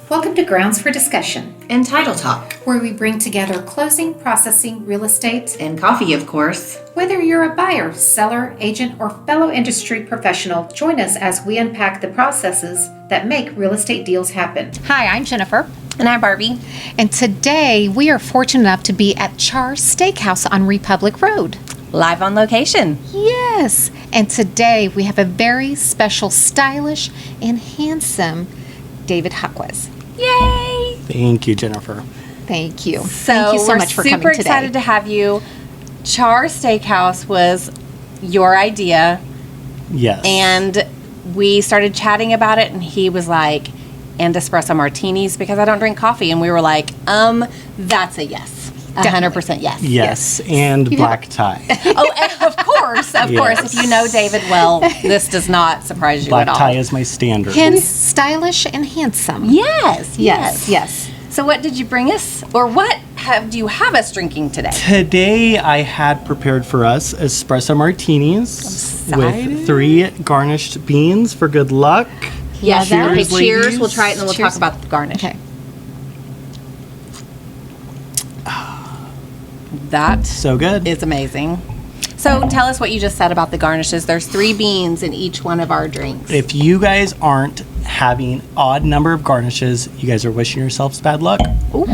Welcome to Grounds for Discussion and Title Talk, where we bring together closing, processing, real estate, and coffee, of course. Whether you're a buyer, seller, agent, or fellow industry professional, join us as we unpack the processes that make real estate deals happen. Hi, I'm Jennifer. And I'm Barbie. And today we are fortunate enough to be at Char's Steakhouse on Republic Road. Live on location. Yes. And today we have a very special, stylish, and handsome David Jacquez. Yay! Thank you, Jennifer. Thank you. So Thank you so much for coming today. We're super excited to have you. Char's Steakhouse was your idea. Yes. And we started chatting about it, and he was like, and espresso martinis, because I don't drink coffee. And we were like, that's a yes. 100% yes. Yes, and black tie. Oh, and of course. If you know David well, this does not surprise you Black at all. tie is my standard. Hence, stylish and handsome. Yes. So what did you bring us, or what do you have us drinking today? Today I had prepared for us espresso martinis with 3 garnished beans for good luck. Yeah, Cheers, okay, cheers. ladies. We'll try it and then we'll Cheers. talk about the garnish. Okay. That So good. is amazing. So tell us what you just said about the garnishes. There's 3 beans in each one of our drinks. If you guys aren't having odd number of garnishes, you guys are wishing yourselves bad luck. Ooh.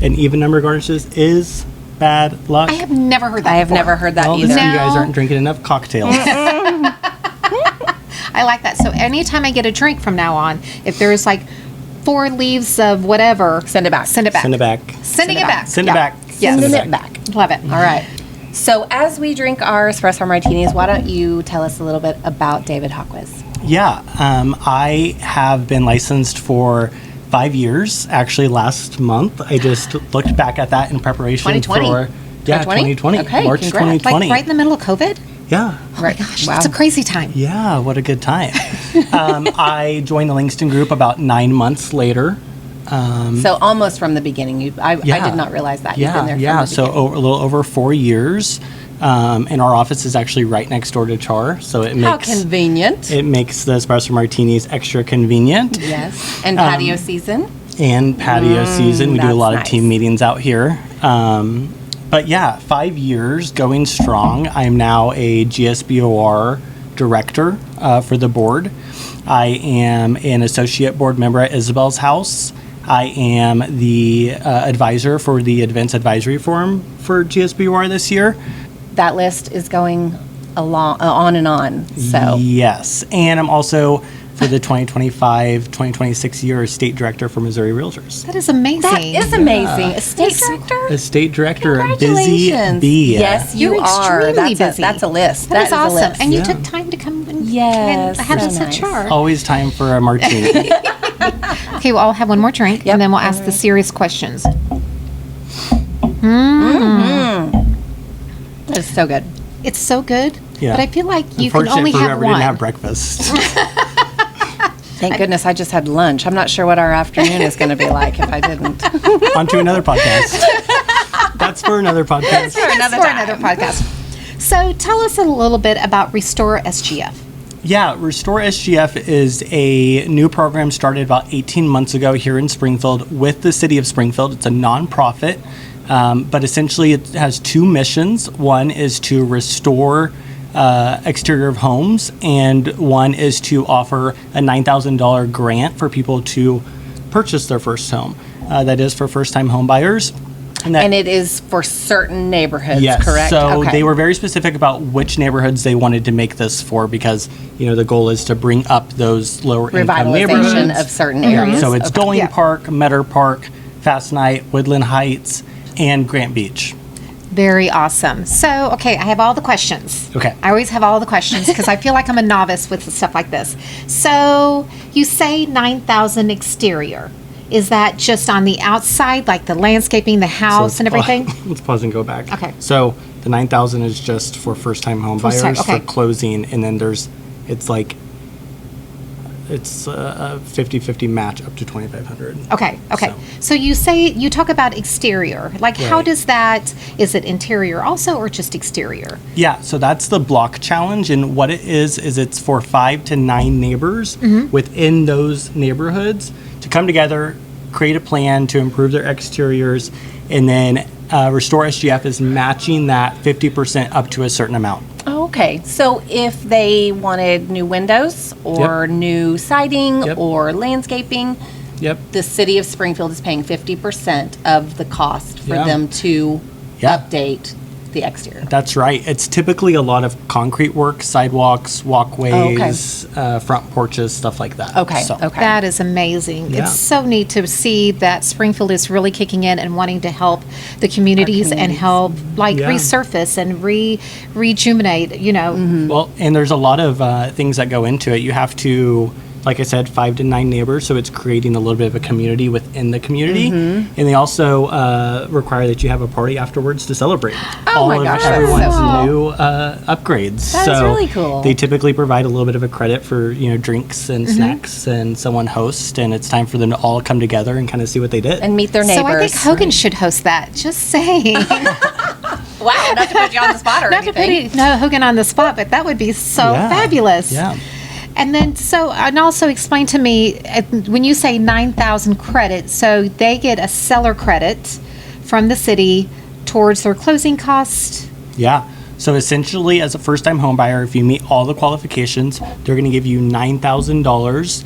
An even number of garnishes is bad luck. I have never heard that I have before. never heard that Well, either. this is you guys No. aren't drinking enough cocktails. I like that. So anytime I get a drink from now on, if there's like 4 leaves of whatever, Send it back. Send it back. Send it back. Sending it back. Send Yeah. it back. Yes. Send Send it back. Love it. All right. So as we drink our espresso martinis, why don't you tell us a little bit about David Jacquez? Yeah, I have been licensed for 5 years. Actually, last month I just looked back at that in preparation 2020? for 2020. Okay, March congrats. 2020. Like right in the middle of COVID? Yeah. Oh my gosh, that's a crazy time. Yeah, what a good time. I joined the Langston Group about 9 months later. So almost from the beginning. I did not realize that. You've been there from the so beginning. a little over 4 years. And our office is actually right next door to Char, so it How makes convenient. it makes the espresso martinis extra convenient. Yes. And patio season. And patio season. We do a that's lot nice. of team meetings out here. But yeah, 5 years going strong. I'm now a GSBOR director for the board. I am an associate board member at Isabel's house. I am the advisor for the Advanced Advisory Forum for GSBOR this year. That list is going along on and on. So Yes. And I'm also for the 2025-2026 year state director for Missouri Realtors. That is amazing. that is amazing. A state director. A state director, a busy Congratulations. bee. Yes, you You're are. extremely That's busy. that's a list. That is a awesome. list. And you Yeah. took time to come and, Yes, and have so us at nice. Char. Always time for a martini. Okay, well, I'll have one more drink, Yep. and then we'll ask the serious questions. It's so good. It's so good, Yeah. but I feel like you can Unfortunate only for have whoever one. didn't have breakfast. Thank goodness I just had lunch. I'm not sure what our afternoon is going to be like if I didn't. On to another podcast. That's for another podcast. That's for another podcast. So tell us a little bit about Restore SGF. Yeah, Restore SGF is a new program started about 18 months ago here in Springfield with the city of Springfield. It's a nonprofit, but essentially it has 2 missions. One is to restore exterior of homes, and one is to offer a $9,000 grant for people to purchase their first home. That is for first-time home buyers. And it is for certain neighborhoods, Yes. correct? So Okay. they were very specific about which neighborhoods they wanted to make this for because, the goal is to bring up those lower income neighborhoods. Revitalization of certain areas. So it's Okay. Doling Yeah. Park, Metter Park, Fast Night, Woodland Heights, and Grant Beach. Very awesome. So, okay, I have all the questions. Okay. I always have all the questions because I feel like I'm a novice with stuff like this. So, you say 9,000 exterior. Is that just on the outside, like the landscaping, the house, and everything? Let's pause and go back. Okay. So the 9,000 is just for first-time home First time, buyers okay. for closing, and then it's a 50-50 match up to 2,500. Okay. So you talk about exterior. Like, how Right. does that? Is it interior also, or just exterior? Yeah, so that's the block challenge, and what it is it's for 5 to 9 neighbors Mm-hmm. within those neighborhoods to come together create a plan to improve their exteriors, and then Restore SGF is matching that 50% up to a certain amount. Oh, okay. So if they wanted new windows or new siding or landscaping, the city of Springfield is paying 50% of the cost for them to update the exterior. That's right. It's typically a lot of concrete work, sidewalks, walkways, front porches, stuff like that. Okay. That is amazing. Yeah. It's so neat to see that Springfield is really kicking in and wanting to help the communities and help resurface and rejuvenate, you know. Well, and there's a lot of things that go into it. You have to, like I said, 5 to 9 neighbors, so it's creating a little bit of a community within the community. And they also require that you have a party afterwards to celebrate Oh my gosh, that's everyone's so cool. new upgrades. That is really cool. They typically provide a little bit of a credit for, you know, drinks and snacks, and someone hosts, and it's time for them to all come together and kind of see what they did. And meet their neighbors. So I think Hogan should host that. Just saying. Wow, not to put you on the spot or Not to anything. put Hogan on the spot, but that would be so fabulous. Yeah. And then, and also explain to me, when you say 9,000 credit, so they get a seller credit from the city towards their closing cost? Yeah. So essentially, as a first-time home buyer, if you meet all the qualifications, they're going to give you $9,000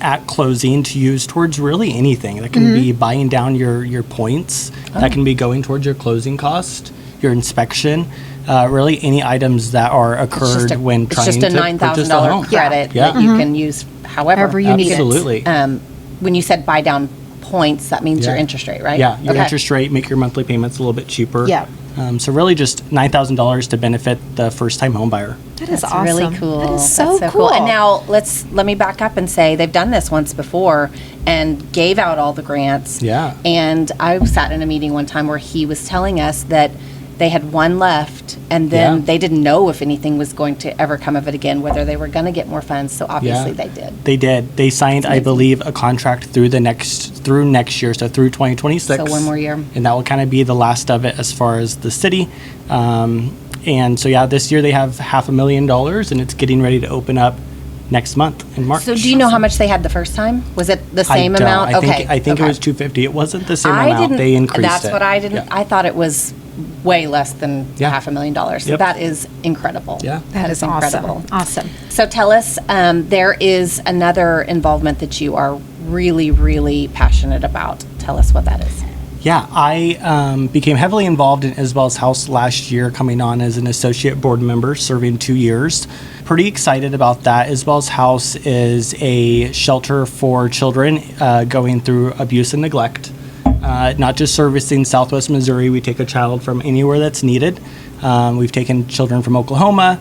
at closing to use towards really anything. That can be buying down your points. That can be going towards your closing cost, your inspection. Really, any items that are occurred when trying to purchase a home. It's just a $9,000 credit that you can use however you need it. Absolutely. When you said buy down points, that means your interest rate, right? Yeah, your interest rate, make your monthly payments a little bit cheaper. Yeah. So really just $9,000 to benefit the first-time home buyer. That is That's awesome. really cool. That is so, That's cool. And now let me back up and say they've done this once before and gave out all the grants. Yeah. And I sat in a meeting one time where he was telling us that they had one left, and then they didn't know if anything was going to ever come of it again, whether they were going to get more funds. So obviously they did. They did. They signed, I believe, a contract through next year, so through 2026. So one more year. And that will kind of be the last of it as far as the city. And so, this year they have $500,000, and it's getting ready to open up next month in March. So do you know how much they had the first time? Was it the same I don't. amount? I think it was $250,000. It wasn't the same amount. They increased That's it. what I didn't. Yeah. I thought it was way less than $500,000. So Yep. that is incredible. Yeah. That is incredible. Awesome. So tell us, there is another involvement that you are really, really passionate about. Tell us what that is. Yeah, I became heavily involved in Isabel's house last year, coming on as an associate board member, serving 2 years. Pretty excited about that. Isabel's house is a shelter for children going through abuse and neglect. Not just servicing Southwest Missouri, we take a child from anywhere that's needed. We've taken children from Oklahoma.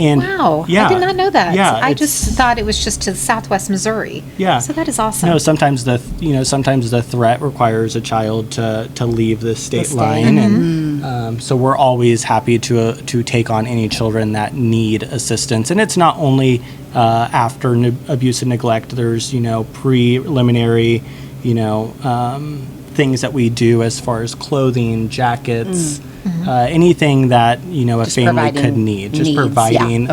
And Wow. yeah, I did not know that. Yeah, I just thought it was just to Southwest Missouri. Yeah. So that is awesome. No, sometimes the threat requires a child to leave the state line, and so we're always happy to take on any children that need assistance. And it's not only after abuse and neglect. There's preliminary things that we do as far as clothing, jackets. Anything that a family could need, just providing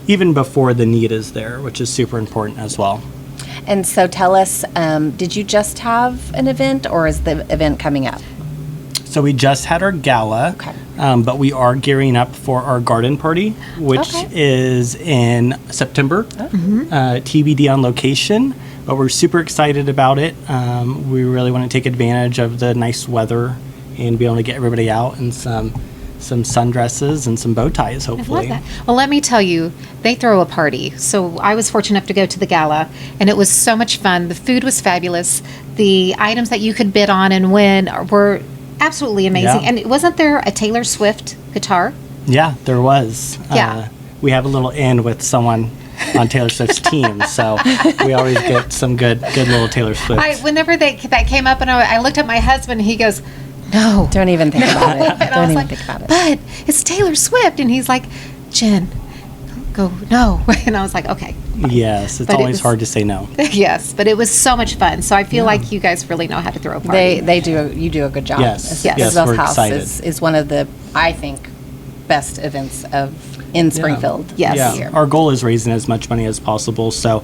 even before the need is there, which is super important as well. And so tell us, did you just have an event, or is the event coming up? So we just had our gala, but we are gearing up for our garden party, which is in September. TBD on location, but we're super excited about it. We really want to take advantage of the nice weather and be able to get everybody out in some sundresses and some bow ties, hopefully. I love that. Well, let me tell you, they throw a party. So I was fortunate enough to go to the gala, and it was so much fun. The food was fabulous. The items that you could bid on and win were absolutely amazing. Yeah. And wasn't there a Taylor Swift guitar? Yeah, there was. Yeah. We have a little in with someone on Taylor Swift's team, so we always get some good little Taylor Swift. Whenever that came up, and I looked at my husband, and he goes, "No, Don't even think about it. And I Don't was even like, think about it. But it's Taylor Swift, and he's like, "Jen, go no," and I was like, "Okay." Yes, it's But it always was- hard to say no. Yes, but it was so much fun. So I feel like you guys really know how to throw a party. You do a good job. Yes, yes, Isabel's we're house excited. is one of the, I think, best events in Springfield Yes. this Yeah, year. our goal is raising as much money as possible. So,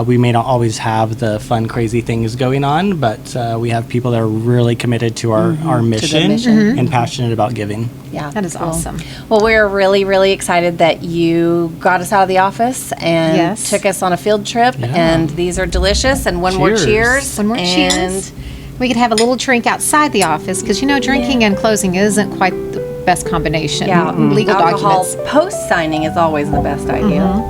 We may not always have the fun, crazy things going on, but we have people that are really committed to our mission, and passionate about giving. Yeah, That is cool. awesome. Well, we're really, really excited that you got us out of the office and Yes. took us on a field trip. Yeah. And these are delicious. And one more Cheers. cheers. One more and cheers. We could have a little drink outside the office because, drinking and closing isn't quite the best combination. Yeah, Legal alcohol documents. post signing is always the best idea.